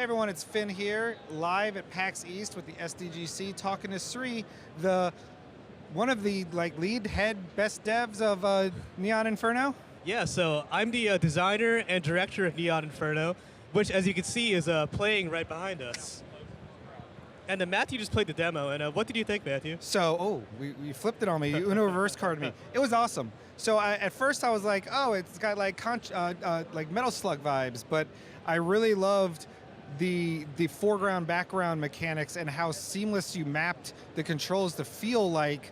everyone, it's Finn here, live at PAX East with the SDGC, talking to Sri, one of the lead head best devs of Neon Inferno. Yeah, so I'm the designer and director of Neon Inferno, which, as you can see, is playing right behind us. And Matthew just played the demo, and what did you think, Matthew? So, you flipped it on me. You Uno reverse carded me. It was awesome. So at first I was like, oh, it's got like Metal Slug vibes, but I really loved the foreground background mechanics and how seamless you mapped the controls to feel like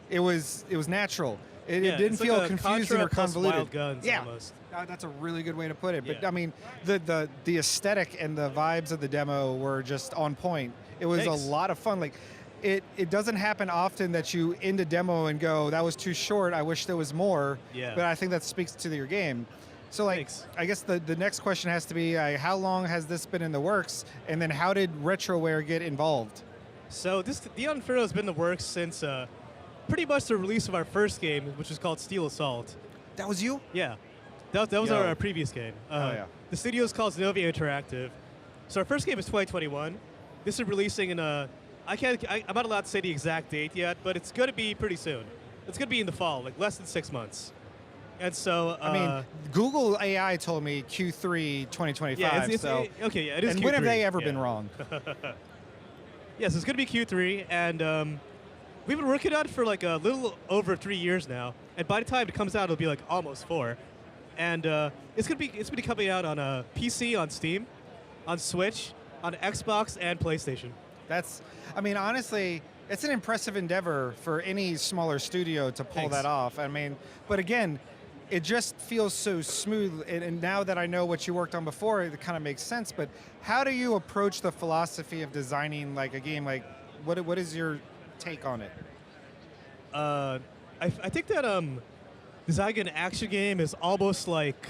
it was natural. It didn't feel like confusing Contra or convoluted. Wild guns, almost. That's a really good way to put it. But Yeah. I mean, the aesthetic and the vibes of the demo were just on point. It was a lot of fun. Like, it doesn't happen often that you end a demo and go, that was too short, I wish there was more. Yeah. But I think that speaks to your game. So Thanks. I guess the next question has to be, how long has this been in the works? And then how did Retroware get involved? So Neon Inferno has been in the works since pretty much the release of our first game, which was called Steel Assault. That was you? Yeah. That was our previous game. The studio is called Zenobia Interactive. So our first game is 2021. This is releasing in I'm not allowed to say the exact date yet, but it's going to be pretty soon. It's going to be in the fall, like less than 6 months. And so I mean, Google AI told me Q3 2025. Yeah, it is. And when have they ever been wrong? Yes, it's going to be Q3, and we've been working on it for like a little over 3 years now. And by the time it comes out, it'll be like almost 4. And it's going to be coming out on a PC, on Steam, on Switch, on Xbox, and PlayStation. I mean, honestly, it's an impressive endeavor for any smaller studio to pull that off. I mean, but again, it just feels so smooth. And now that I know what you worked on before, it kind of makes sense. But how do you approach the philosophy of designing like a game? Like, what is your take on it? I think that designing an action game is almost like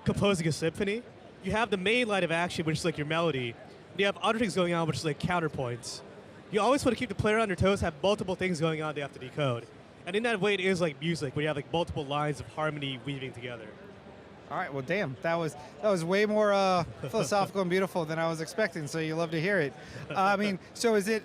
composing a symphony. You have the main line of action, which is like your melody. You have other things going on, which is like counterpoints. You always want to keep the player on their toes, have multiple things going on they have to decode. And in that way, it is like music, where you have like multiple lines of harmony weaving together. All right, well, damn, that was way more philosophical and beautiful than I was expecting, so you love to hear it. I mean, so is it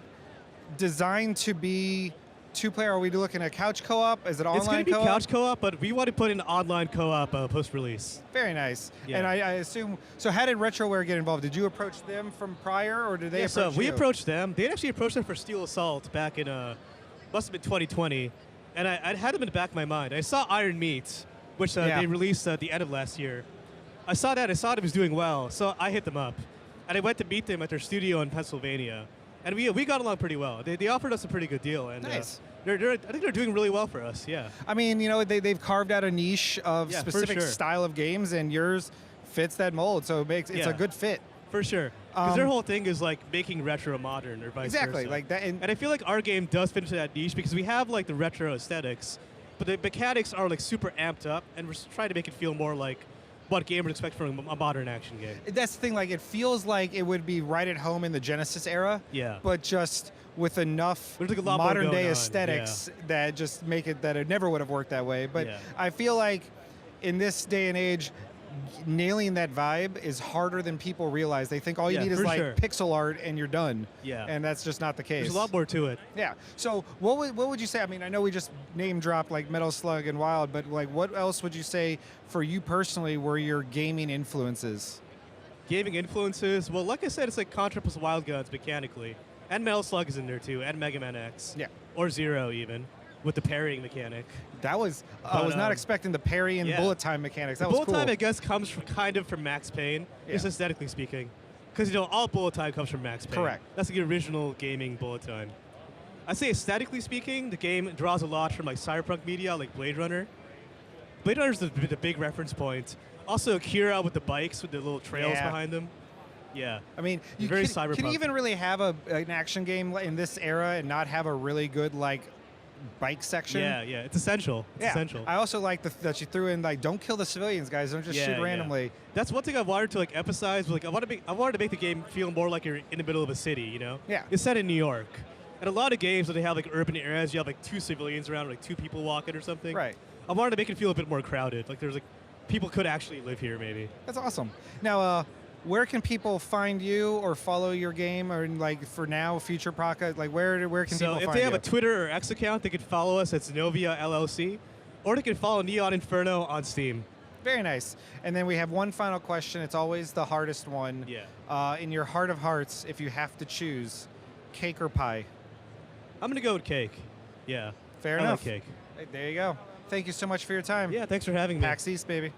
designed to be two-player? Are we looking at couch co-op? Is it online co-op? It's going to be couch co-op, but we want to put in online co-op post-release. Very nice. Yeah. And I assume, so how did Retroware get involved? Did you approach them from prior, or did they approach you? We approached them. They actually approached them for Steel Assault back in, must have been 2020. And I had them in the back of my mind. I saw Iron Meat, which they released at the end of last year. I saw that. I saw it was doing well, so I hit them up. And I went to meet them at their studio in Pennsylvania. And we got along pretty well. They offered us a pretty good deal. And nice. I think they're doing really well for us, yeah. I mean, you know, they've carved out a niche of specific style of games, and yours fits that mold, so it's a good fit. For sure. Because their whole thing is like making retro modern, or vice versa. Like that. And I feel like our game does fit into that niche because we have like the retro aesthetics, but the mechanics are like super amped up, and we're trying to make it feel more like what gamers expect from a modern action game. That's the thing, like it feels like it would be right at home in the Genesis era, but just with enough like a lot modern day aesthetics that just make it that it never would have worked that way. But I feel like in this day and age, nailing that vibe is harder than people realize. They think all you need is like pixel art and you're done. Yeah. And that's just not the case. There's a lot more to it. Yeah. So what would you say? I mean, I know we just name dropped like Metal Slug and Wild, but like what else would you say for you personally were your gaming influences? Gaming influences? Well, like I said, it's like Contra plus Wild Guns mechanically. And Metal Slug is in there too, and Mega Man X. Yeah. Or Zero even, with the parrying mechanic. That was, I was not expecting the parry and bullet time mechanics. That was cool. Bullet time, I guess, comes from Max Payne, just aesthetically speaking. Because, you know, all bullet time comes from Max Payne. Correct. That's the original gaming bullet time. I'd say aesthetically speaking, the game draws a lot from like Cyberpunk media, like Blade Runner. Blade Runner's the big reference point. Also Akira with the bikes, with the little trails behind them. Yeah. I mean, can you even really have an action game in this era and not have a really good, like, bike section? Yeah, it's essential. It's essential. I also like that you threw in like, don't kill the civilians, guys. Don't just shoot randomly. That's one thing I wanted to like emphasize. Like, I wanted to make the game feel more like you're in the middle of a city. You know? Yeah. It's set in New York, and a lot of games when they have like urban areas, you have like 2 civilians around, or, like 2 people walking or something. Right. I wanted to make it feel a bit more crowded. Like there's like people could actually live here, maybe. That's awesome. Now, where can people find you or follow your game, or like for now, future Praka? Like where can people find you? So if they have a Twitter or X account, they can follow us at Zenovia LLC, or they can follow Neon Inferno on Steam. Very nice. And then we have one final question. It's always the hardest one. Yeah. In your heart of hearts, if you have to choose, cake or pie? I'm gonna go with cake. Yeah. Fair I enough. like cake. There you go. Thank you so much for your time. Yeah, thanks for having me. PAX East, baby.